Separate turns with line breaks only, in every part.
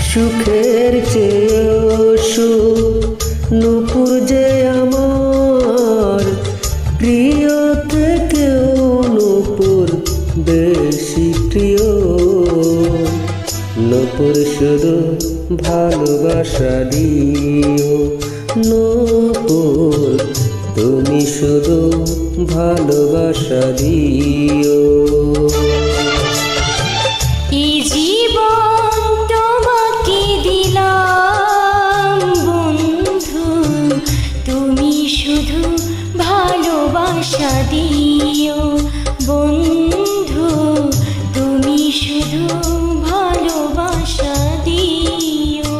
সুখের চেয়েও সুখ নূপুর যে আমার প্রিয় থেকেও নূপুর বেশি প্রিয়। নূপুর শুধু ভালোবাসা দিও, নূপুর তুমি শুধু ভালোবাসা দিও।
এই জীবন তোমাকে দিলাম বন্ধু, তুমি শুধু ভালোবাসা দিও। বন্ধু তুমি শুধু ভালোবাসা দিও।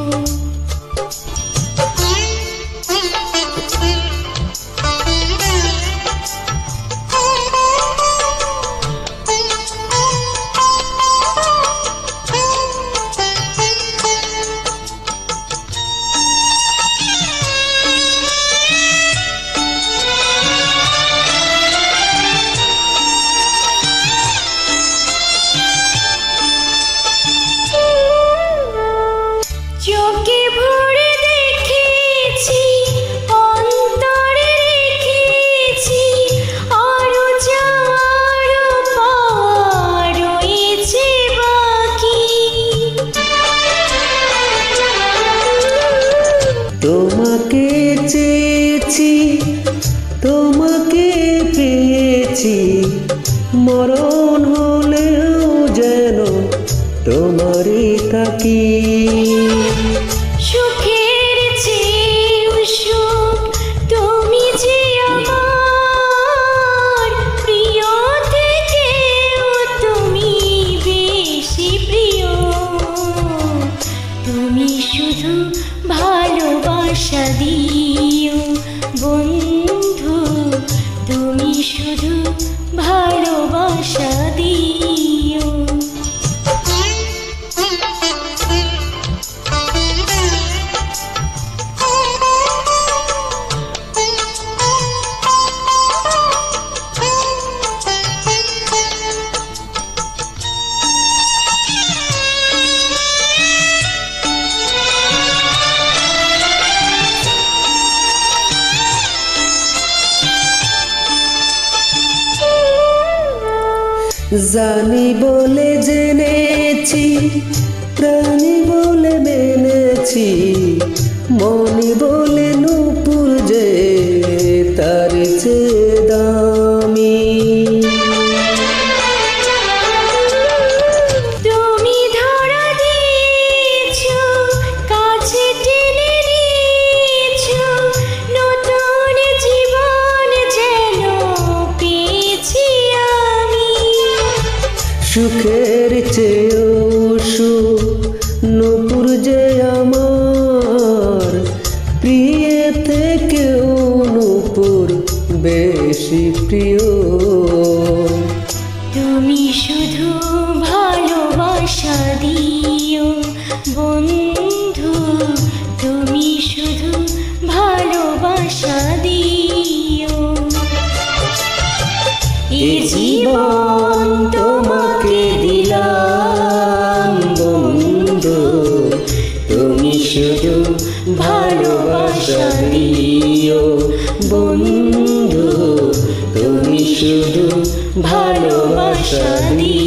চোখে ভরে দেখেছি, অন্তরে রেখেছি, আরো যাওয়ার পাওয়ার রয়েছে বাকি।
তোমাকে চেয়েছি, তোমাকে পেয়েছি, মরণ হলেও যেন তোমারই থাকি।
সুখের চেয়েও সুখ তুমি যে আমার প্রিয় থেকেও তুমি বেশি প্রিয়। তুমি শুধু ভালোবাসা দিও বন্ধু, তুমি শুধু ভালোবাসা দিও।
জানি বলে জেনেছি, প্রাণী বলে মেনেছি, মনি বলে নূপুর যে তার চেয়ে দামি।
তুমি ধরা দিয়েছো, কাছে টেনে নিয়েছো, নতুন জীবন যেন পেয়েছি আমি।
সুখের চেয়েও সুখ নূপুর যে আমার প্রিয় থেকেও নূপুর বেশি প্রিয়।
তুমি শুধু ভালোবাসা দিও বন্ধু, তুমি শুধু ভালোবাসা দিও। এই জীবন তোমাকে দিলাম বন্ধু,
তুমি শুধু ভালোবাসা দিও বন্ধু, তুমি শুধু ভালোবাসা দিও।